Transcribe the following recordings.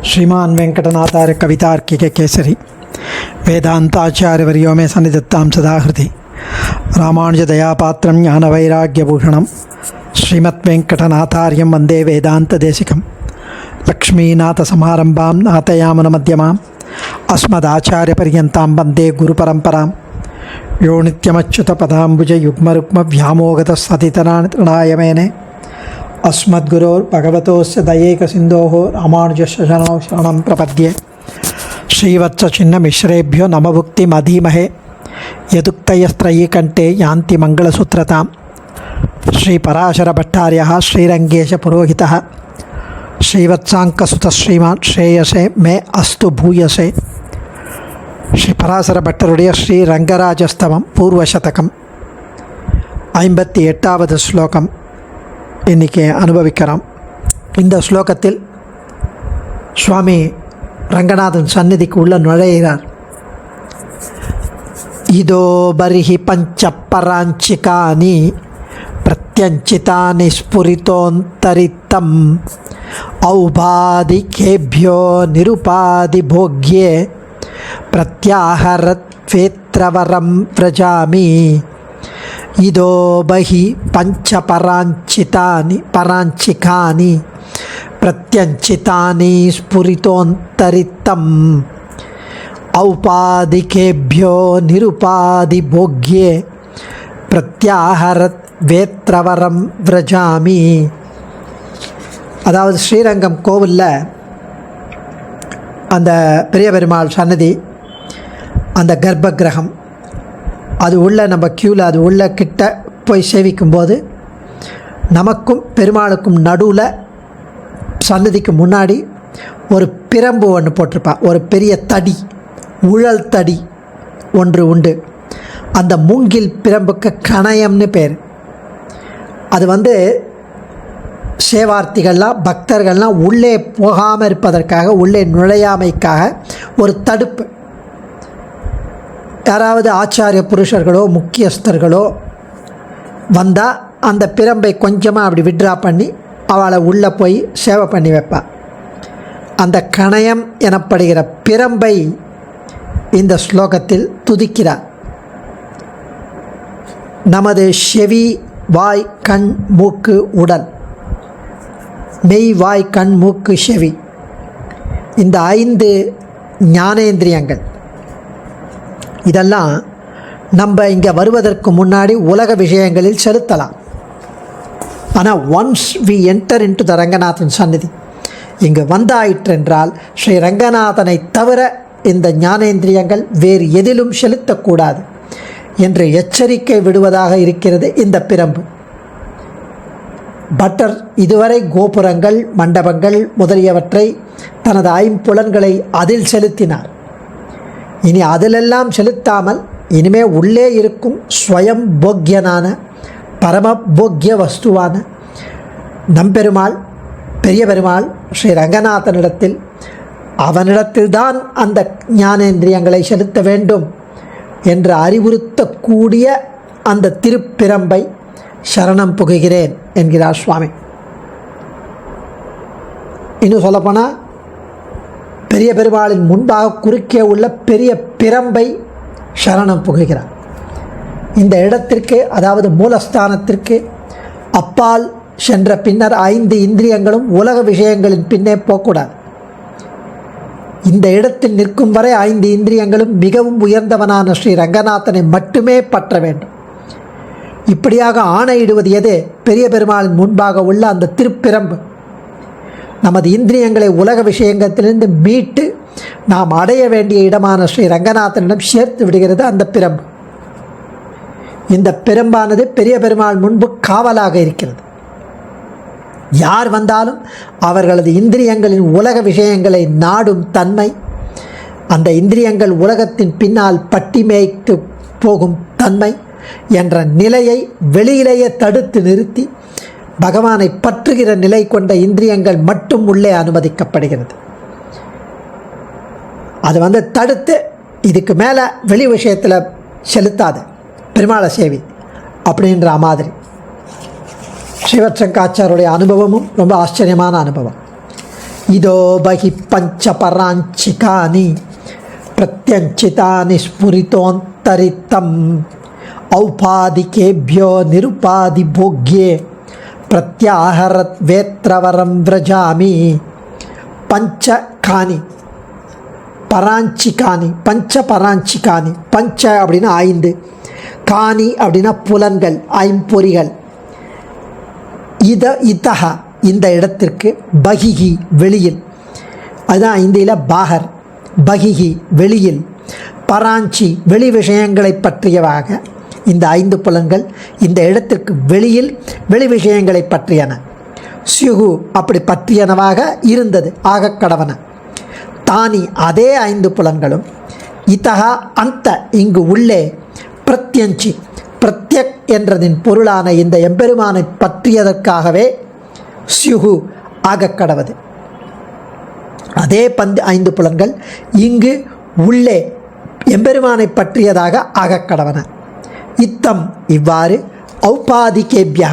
श्रीमान वेंकटनाथार्य कवितार्किक केसरी वेदांताचार्यवर्यो मे सन्निधत्तां सदा हृदि रामानुजदयापात्रं ज्ञानवैराग्यभूषणं श्रीमद्वेंकटनाथार्यं वन्दे वेदान्तदेशिकं लक्ष्मीनाथसमारम्भां नाथयामुनमध्यमाम् अस्मदाचार्यपर्यन्तां वन्दे गुरुपरम्परां यो नित्यमच्युतपदाम्बुजयुग्मरुग्मव्यामोगतस्सतितराणि तृणाय अस्मद्गुरोर्भगवतोस्य दयैकसिन्धोः रामानुजस्य शरणं प्रपद्ये श्रीवत्सचिन्नमिश्रेभ्यो नमभुक्तिमधीमहे यदुक्तयस्त्रयी कंठे यान्ति मङ्गलसूत्रतां श्रीपराशरभट्टार्यः श्रीरङ्गेशपुरोहितः श्रीवत्साङ्कसुतः श्रीमान् श्रेयसे मे अस्तु भूयसे श्रीपराशरभट्टरुடைய श्रीरङ्गराजस्तवं पूर्वशतकं 58வது ஸ்லோகம் இன்றைக்கி அனுபவிக்கிறோம். இந்த ஸ்லோகத்தில் சுவாமி ரங்கநாதன் சந்நிதிக்கு உள்ள நுழைகிறார். இதோ பரிஹி பஞ்சப்பராஞ்சிகானி பிரத்யஞ்சிதானி ஸ்புரிதோந்தரித்தம் ஔபாதிகேபியோ நிருபாதி போக்யே பிரத்யாஹரத்வேத்ரவரம் व्रजामि இதோ பஹி பராஞ்சிகானி பிரத்யஞ்சிதானி ஸ்புரிதோந்தரித்தம் ஔபாதிகேபியோ நிருபாதி போக்யே பிரத்யாஹரத் வேத்ரவரம் व्रजामि. அதாவது ஸ்ரீரங்கம் கோவிலில் அந்த பெரிய பெருமாள் சன்னதி, அந்த கர்ப்ப கிரகம், அது உள்ள நம்ம க்யூவில் அது உள்ள கிட்ட போய் சேவிக்கும்போது நமக்கும் பெருமாளுக்கும் நடுவில் சன்னதிக்கு முன்னாடி ஒரு பிரம்பு ஒன்று போட்டிருப்பா. ஒரு பெரிய தடி, உழல் தடி ஒன்று உண்டு. அந்த மூங்கில் பிரம்புக்கு கணயம்னு பேர். அது சேவார்த்திகள்லாம் பக்தர்கள்லாம் உள்ளே போகாமல் இருப்பதற்காக, உள்ளே நுழையாமைக்காக ஒரு தடுப்பு. யாராவது ஆச்சாரிய புருஷர்களோ முக்கியஸ்தர்களோ வந்தால் அந்த பிரம்பை கொஞ்சமாக அப்படி விட்ரா பண்ணி அவளை உள்ளே போய் சேவை பண்ணி வைப்பாள். அந்த கணயம் எனப்படுகிற பிரம்பை இந்த ஸ்லோகத்தில் துதிக்கிறார். நமது செவி, வாய், கண், மூக்கு, உடல், மெய், வாய், கண், மூக்கு, செவி, இந்த 5 ஞானேந்திரியங்கள் இதெல்லாம் நம்ம இங்கே வருவதற்கு முன்னாடி உலக விஷயங்களில் செலுத்தலாம். ஆனால் once we enter into the Ranganathan சந்நிதி, இங்கு வந்தாயிற்றென்றால் ஸ்ரீ ரங்கநாதனை தவிர இந்த ஞானேந்திரியங்கள் வேறு எதிலும் செலுத்தக்கூடாது என்று எச்சரிக்கை விடுவதாக இருக்கிறது இந்த பிரம்பு. பட்டர் இதுவரை கோபுரங்கள், மண்டபங்கள் முதலியவற்றை தனது 5 புலன்களை அதில் செலுத்தினார். இனி அதிலெல்லாம் செலுத்தாமல் இனிமே உள்ளே இருக்கும் ஸ்வயம் போக்கியனான பரம போக்கிய வஸ்துவான நம்பெருமாள், பெரிய பெருமாள் ஸ்ரீ ரங்கநாதனிடத்தில், அவனிடத்தில்தான் அந்த ஞானேந்திரியங்களை செலுத்த வேண்டும் என்று அறிவுறுத்தக்கூடிய அந்த திருப்பிரம்பை சரணம் புகுகிறேன் என்கிறார் சுவாமி. இன்னும் சொல்லப்போனால் பெரிய பெருமாளின் முன்பாக குறுக்கே உள்ள பெரிய பிரம்பை சரணம் புகுகிறார். இந்த இடத்திற்கு, அதாவது மூலஸ்தானத்திற்கு அப்பால் சென்ற பின்னர் 5 இந்திரியங்களும் உலக விஷயங்களின் பின்னே போகக்கூடாது. இந்த இடத்தில் நிற்கும் வரை 5 இந்திரியங்களும் மிகவும் உயர்ந்தவனான ஸ்ரீ ரங்கநாதனை மட்டுமே பற்ற வேண்டும். இப்படியாக ஆணையிடுவது எது? பெரிய பெருமாளின் முன்பாக உள்ள அந்த திருப்பிரம்பு நமது இந்திரியங்களை உலக விஷயத்திலிருந்து மீட்டு நாம் அடைய வேண்டிய இடமான ஸ்ரீ ரங்கநாதனிடம் சேர்த்து விடுகிறது அந்த பிரம்பு. இந்த பிரம்பானது பெரிய பெருமாள் முன்பு காவலாக இருக்கிறது. யார் வந்தாலும் அவர்களது இந்திரியங்களின் உலக விஷயங்களை நாடும் தன்மை, அந்த இந்திரியங்கள் உலகத்தின் பின்னால் பட்டி மேய்த்து போகும் தன்மை என்ற நிலையை வெளியிலேயே தடுத்து நிறுத்தி பகவானை பற்றுகிற நிலை கொண்ட இந்திரியங்கள் மட்டும் உள்ளே அனுமதிக்கப்படுகிறது. அது தடுத்து இதுக்கு மேலே வெளி விஷயத்தில் செலுத்தாத பெருமாளை சேவி அப்படின்ற மாதிரி ஸ்ரீவத்சங்காச்சாருடைய அனுபவமும் ரொம்ப ஆச்சரியமான அனுபவம். இதோ பகி பஞ்ச பராஞ்சிகானி பிரத்யஞ்சிதானி ஸ்புரிதோந்தரித்தம் ஔபாதிகேபியோ நிருபாதி போக்யே பிரத்யாஹரத் வேத்ரவரம் விரஜாமி. பஞ்ச காணி பராஞ்சிகானி, பஞ்ச பராஞ்சிகானி, பஞ்ச அப்படின்னா 5, காணி அப்படின்னா புலன்கள், ஐம்பொறிகள். இதஹ இந்த இடத்திற்கு, பகிஹி வெளியில், அதுதான் இந்தியில் பாகர், பகிஹி வெளியில், பராஞ்சி வெளி விஷயங்களை பற்றியவாக. இந்த 5 புலன்கள் இந்த இடத்திற்கு வெளியில் வெளி விஷயங்களை பற்றியன. ஸ்யுகு அப்படி பற்றியனவாக இருந்தது, ஆக கடவன. தானி அதே 5 புலன்களும், இதஹா அந்த இங்கு உள்ளே, பிரத்யஞ்சி பிரத்யக் என்றதின் பொருளான இந்த எம்பெருமானை பற்றியதற்காகவே ஸ்யுகு ஆக கடவது. அதே 5 புலன்கள் இங்கு உள்ளே எம்பெருமானை பற்றியதாக ஆக கடவன. இத்தம் இவ்வாறு ஔபாதிகேபியா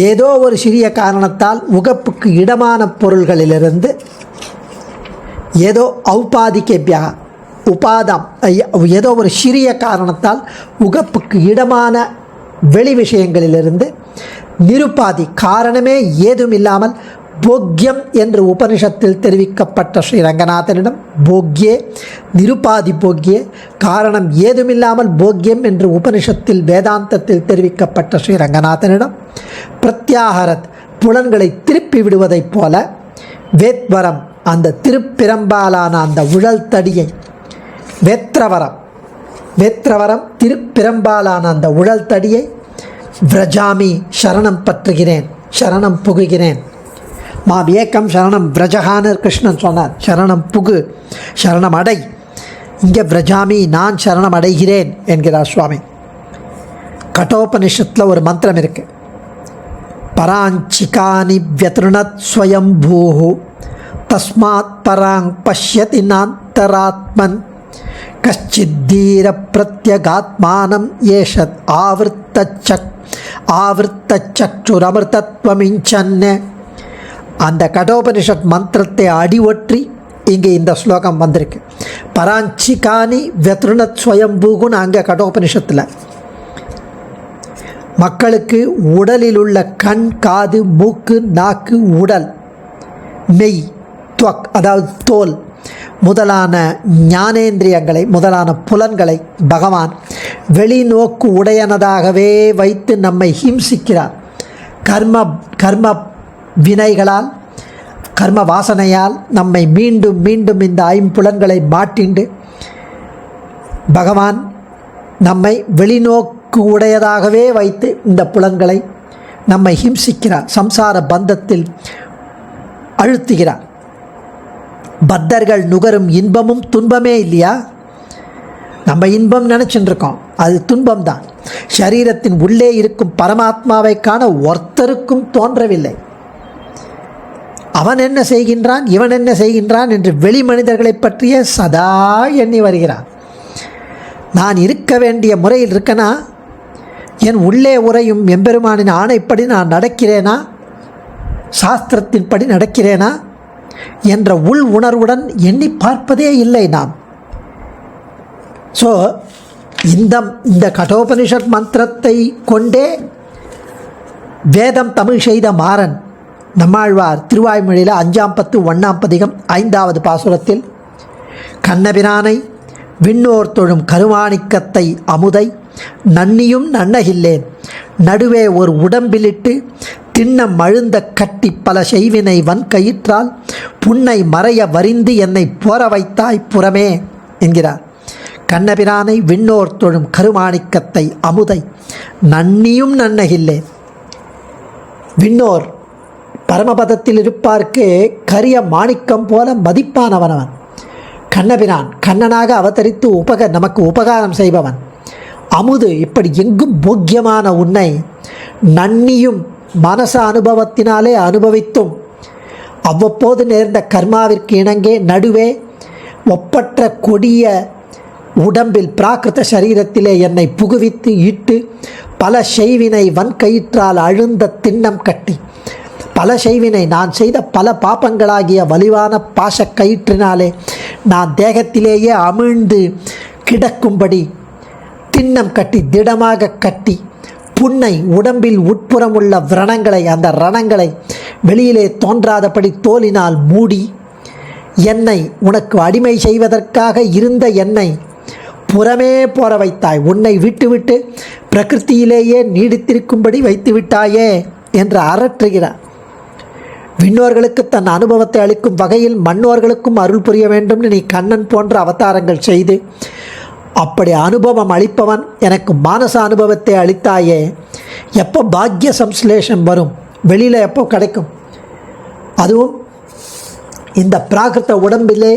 ஏதோ ஒரு சிறிய காரணத்தால் உகப்புக்கு இடமான பொருள்களிலிருந்து, ஏதோ ஔபாதிகேபியா உபாதம் ஏதோ ஒரு சிறிய காரணத்தால் உகப்புக்கு இடமான வெளி விஷயங்களிலிருந்து, நிருபாதி காரணமே ஏதும் இல்லாமல் போக்யம் என்று உபனிஷத்தில் தெரிவிக்கப்பட்ட ஸ்ரீ ரங்கநாதனிடம், போக்யே நிருபாதி போக்யே காரணம் ஏதுமில்லாமல் போக்யம் என்று உபனிஷத்தில் வேதாந்தத்தில் தெரிவிக்கப்பட்ட ஸ்ரீ ரங்கநாதனிடம், பிரத்யாஹரத் புலன்களை திருப்பி விடுவதைப் போல, வேத்வரம் அந்த திருப்பிரம்பாலான அந்த உழல் தடியை, வேத்ரவரம் திருப்பிரம்பாலான அந்த உழல் தடியை, விரஜாமி சரணம் பற்றுகிறேன், சரணம் புகுகிறேன். மாம் ஏக்கம் சரணம் விரஜகான்னு கிருஷ்ணன் சொன்னார். சரணம் புகு, சரணம் அடை. இங்கே விரஜாமி நான் சரணம் அடைகிறேன் என்கிறார் சுவாமி. கட்டோபனிஷத்தில் ஒரு மந்திரம் இருக்கு. பராஞ்சிகானி வியத்ருணத் ஸ்வயம்பூஹு தஸ்மாத் பராங் பஷ்யதி நாந்தராத்மன் கச்சித்தீர பிரத்யகாத்மானம் ஏஷத் ஆவர்த்த சக்ஷுரமிர்தத்வமிஞ்சன்ன. அந்த கடோபனிஷத் மந்திரத்தை அடி ஒற்றி இங்கே இந்த ஸ்லோகம் வந்திருக்கு. பராஞ்சிகானி வியத்ருணத் ஸ்வயம்பூகுன்னு அங்கே கடோபனிஷத்தில் மக்களுக்கு உடலில் உள்ள கண், காது, மூக்கு, நாக்கு, உடல், மெய், துவக் அதாவது தோல் முதலான ஞானேந்திரியங்களை, முதலான புலன்களை பகவான் வெளிநோக்கு உடையனதாகவே வைத்து நம்மை ஹிம்சிக்கிறார். கர்ம வினைகளால், கர்ம வாசனையால் நம்மை மீண்டும் மீண்டும் இந்த 5 புலன்களை மாட்டிண்டு பகவான் நம்மை வெளிநோக்கு உடையதாகவே வைத்து இந்த புலன்களை நம்மை ஹிம்சிக்கிறார், சம்சார பந்தத்தில் அழுத்துகிறார். பத்தர்கள் நுகரும் இன்பமும் துன்பமே இல்லையா? நம்ம இன்பம் நினச்சிட்டு இருக்கோம், அது துன்பம்தான். சரீரத்தின் உள்ளே இருக்கும் பரமாத்மாவை காண ஒருத்தருக்கும் தோன்றவில்லை. அவன் என்ன செய்கின்றான், இவன் என்ன செய்கின்றான் என்று வெளி மனிதர்களை பற்றிய சதா எண்ணி வருகிறான். நான் இருக்க வேண்டிய முறையில் இருக்கனா, என் உள்ளே உரையும் எம்பெருமானின் ஆணைப்படி நான் நடக்கிறேனா, சாஸ்திரத்தின்படி நடக்கிறேனா என்ற உள் உணர்வுடன் எண்ணி பார்ப்பதே இல்லை நாம். ஸோ இந்த கடோபனிஷத் மந்திரத்தை கொண்டே வேதம் தமிழ் செய்த மாறன் நம்மாழ்வார் திருவாய்மொழியில் 5ஆம் பத்து 1ஆம் பதிகம் 5வது பாசுரத்தில், கண்ணபிரானை விண்ணோர் தொழும் கருமாணிக்கத்தை அமுதை நன்னியும் நன்னகில்லேன் நடுவே ஒரு உடம்பிலிட்டு திண்ணம் மழுந்த கட்டி பல செய்வினை வன் கயிற்றால் புன்னை மறைய வரிந்து என்னை போர வைத்தாய் புறமே என்கிறார். கண்ணபிரானை விண்ணோர் தொழும் கருமாணிக்கத்தை அமுதை நன்னியும் நன்னகில்லேன். விண்ணோர் பரமபதத்தில் இருப்பார்க்கு கரிய மாணிக்கம் போல மதிப்பானவன் அவன். கண்ணபிரான் கண்ணனாக அவதரித்து நமக்கு உபகாரம் செய்பவன். அமுது இப்படி எங்கும் போக்கியமான உன்னை நன்னியும் மனச அனுபவத்தினாலே அனுபவித்தும் அவ்வப்போது நேர்ந்த கர்மாவிற்கு இணங்கே நடுவே ஒப்பற்ற கொடிய உடம்பில் பிராகிருத சரீரத்திலே என்னை புகுவித்து இட்டு பல செய்வினை வன்கயிற்றால் அழுந்த திண்ணம் கட்டி பல செய்வினை நான் செய்த பல பாப்பங்களாகிய வலிவான பாசக்கயிற்றினாலே நான் தேகத்திலேயே அமிழ்ந்து கிடக்கும்படி திண்ணம் கட்டி திடமாக கட்டி புண்ணை உடம்பில் உட்புறம் உள்ள விரணங்களை அந்த ரணங்களை வெளியிலே தோன்றாதபடி தோலினால் மூடி என்னை உனக்கு அடிமை செய்வதற்காக இருந்த என்னை புறமே போற வைத்தாய். உன்னை விட்டுவிட்டு பிரகிருத்தியிலேயே நீடித்திருக்கும்படி வைத்து விட்டாயே என்று அரற்றுகிறார். விண்ணோர்களுக்கு தன் அனுபவத்தை அளிக்கும் வகையில் மண்ணோர்களுக்கும் அருள் புரிய வேண்டும் நீ கண்ணன் போன்ற அவதாரங்கள் செய்து அப்படி அனுபவம் அளிப்பவன் எனக்கு மானச அனுபவத்தை அளித்தாயே. எப்போ பாக்ய சம்ஸ்லேஷம் வரும், வெளியில் எப்போ கிடைக்கும்? அதுவும் இந்த பிராகிருத உடம்பிலே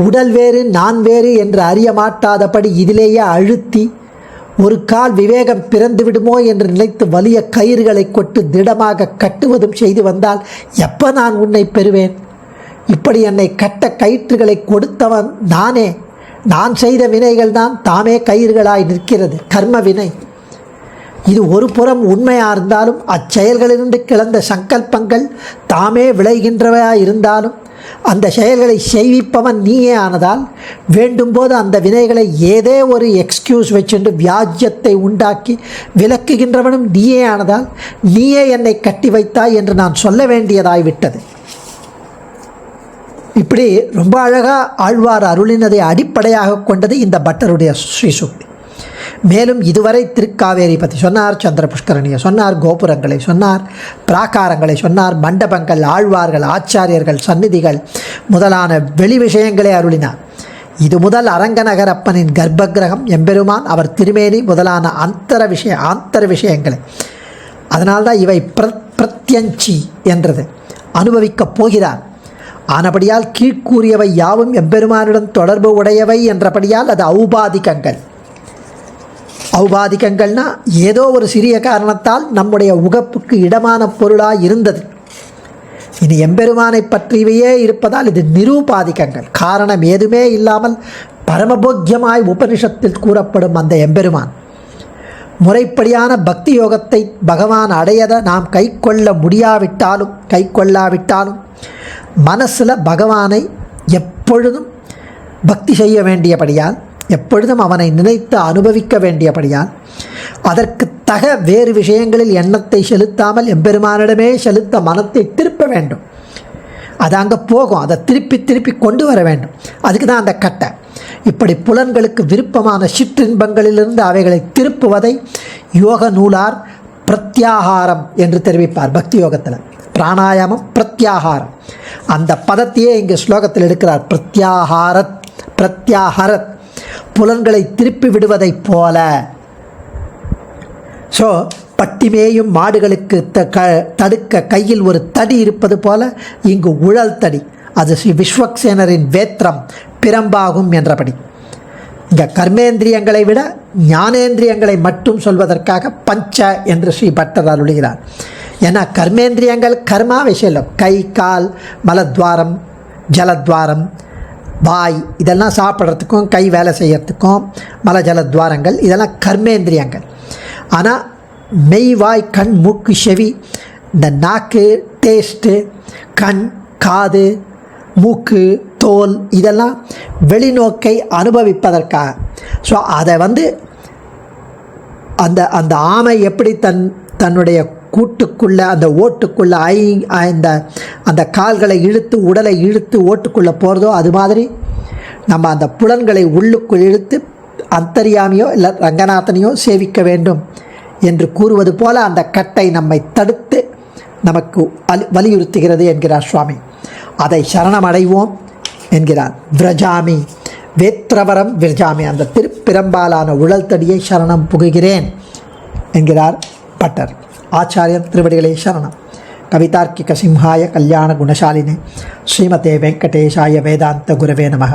உடல் வேறு நான் வேறு என்று அறிய மாட்டாதபடி இதிலேயே அழுத்தி ஒரு கால் விவேகம் பிறந்து விடுமோ என்று நினைத்து வலிய கயிறுகளை கொட்டு திடமாக கட்டுவதும் செய்து வந்தால் எப்போ நான் உன்னை பெறுவேன்? இப்படி என்னை கட்ட கயிற்றுகளை கொடுத்தவன் நானே. நான் செய்த வினைகள் தான் தாமே கயிறுகளாய் நிற்கிறது. கர்ம வினை இது ஒரு புறம் உண்மையாக இருந்தாலும் அச்செயல்களிலிருந்து கிளந்த சங்கல்பங்கள் தாமே விளைகின்றவையாக இருந்தாலும் அந்த செயல்களை செய்விப்பவன் நீயே ஆனதால் வேண்டும்போது அந்த வினைகளை ஏதே ஒரு எக்ஸ்கியூஸ் வச்சுண்டு வியாஜ்யத்தை உண்டாக்கி விலக்குகின்றவனும் நீயே ஆனதால் நீயே என்னை கட்டி வைத்தாய் என்று நான் சொல்ல வேண்டியதாய்விட்டது. இப்படி ரொம்ப அழகாக ஆழ்வார் அருளினதை அடிப்படையாக கொண்டது இந்த பட்டருடைய ஸ்ரீசுக்தி. மேலும் இதுவரை திருக்காவேரி பற்றி சொன்னார், சந்திர புஷ்கரணியை சொன்னார், கோபுரங்களை சொன்னார், பிராகாரங்களை சொன்னார், மண்டபங்கள், ஆழ்வார்கள், ஆச்சாரியர்கள், சந்நிதிகள் முதலான வெளி விஷயங்களை அருளினார். இது முதல் அரங்கநகரப்பனின் கர்ப்பகிரகம், எம்பெருமான், அவர் திருமேனி முதலான ஆந்தர விஷயங்களை. அதனால்தான் இவை பிரத்யஞ்சி என்றது அனுபவிக்கப் போகிறார். ஆனபடியால் கீழ்கூறியவை யாவும் எம்பெருமானிடம் தொடர்பு உடையவை என்றபடியால் அது ஔபாதிகங்கள். ஔபாதிகங்கள்னா ஏதோ ஒரு சிறிய காரணத்தால் நம்முடைய உகப்புக்கு இடமான பொருளாக இருந்தது. இனி எம்பெருமானை பற்றியவையே இருப்பதால் இது நிரூபாதிகங்கள். காரணம் ஏதுமே இல்லாமல் பரமபோக்கியமாய் உபனிஷத்தில் கூறப்படும் அந்த எம்பெருமான் முறைப்படியான பக்தி யோகத்தை பகவான் அடையத நாம் கை கொள்ளாவிட்டாலும் மனசில் பகவானை எப்பொழுதும் பக்தி செய்ய வேண்டியபடியால், எப்பொழுதும் அவனை நினைத்து அனுபவிக்க வேண்டியபடியால், அதற்கு தக வேறு விஷயங்களில் எண்ணத்தை செலுத்தாமல் எம்பெருமானிடமே செலுத்த மனத்தை திருப்ப வேண்டும். அது அங்கே போகும், அதை திருப்பி கொண்டு வர வேண்டும். அதுக்கு தான் அந்த கட்டை. இப்படி புலன்களுக்கு விருப்பமான சிற்றின்பங்களிலிருந்து அவைகளை திருப்புவதை யோக நூலார் பிரத்யாகாரம் என்று தெரிவிப்பார். பக்தி யோகத்தில் பிராணாயாமம் பிரத்யாகாரம். அந்த பதத்தையே இங்கே ஸ்லோகத்தில் எடுக்கிறார். பிரத்யாஹரத் புலன்களை திருப்பி விடுவதைப் போல. ஸோ பட்டிமேயும் மாடுகளுக்கு தடுக்க கையில் ஒரு தடி இருப்பது போல இங்கு உழல் தடி, அது ஸ்ரீ விஸ்வக்சேனரின் வேத்திரம் பிரம்பாகும் என்றபடி. இங்கே கர்மேந்திரியங்களை விட ஞானேந்திரியங்களை மட்டும் சொல்வதற்காக பஞ்ச என்று ஸ்ரீ பட்டர் அருளுகிறார். ஏன்னா கர்மேந்திரியங்கள் கர்மா விஷயம், கை கால் மலத்வாரம் ஜலத்வாரம் வாய் இதெல்லாம் சாப்பிட்றதுக்கும் கை வேலை செய்யறதுக்கும் மல ஜலத்வாரங்கள் இதெல்லாம் கர்மேந்திரியங்கள். ஆனால் மெய் வாய் கண் மூக்கு செவி இந்த நாக்கு டேஸ்ட்டு கண் காது மூக்கு தோல் இதெல்லாம் வெளிநோக்கை அனுபவிப்பதற்காக. ஸோ அதை அந்த ஆமை எப்படி தன்னுடைய கூட்டுக்குள்ளே அந்த ஓட்டுக்குள்ளே அந்த கால்களை இழுத்து உடலை இழுத்து ஓட்டுக்குள்ளே போகிறதோ அது மாதிரி நம்ம அந்த புலன்களை உள்ளுக்குள் இழுத்து அந்தர்யாமியோ இல்லை ரங்கநாதனையோ சேவிக்க வேண்டும் என்று கூறுவது போல அந்த கட்டை நம்மை தடுத்து நமக்கு வலியுறுத்துகிறது என்கிறார் சுவாமி. அதை சரணமடைவோம் என்கிறார். விரஜாமி வேத்ரவரம் விரஜாமி, அந்த திருப்பிரம்பாலான உழல் தடியை சரணம் புகுகிறேன் என்கிறார் பட்டர். ஆச்சாரியன் திருவடிகளே சரணம். கவிதார்க்கிக சிம்ஹாய கல்யாண குணசாலினே ஸ்ரீமதே வெங்கடேஷாய வேதாந்த குரவே நமः.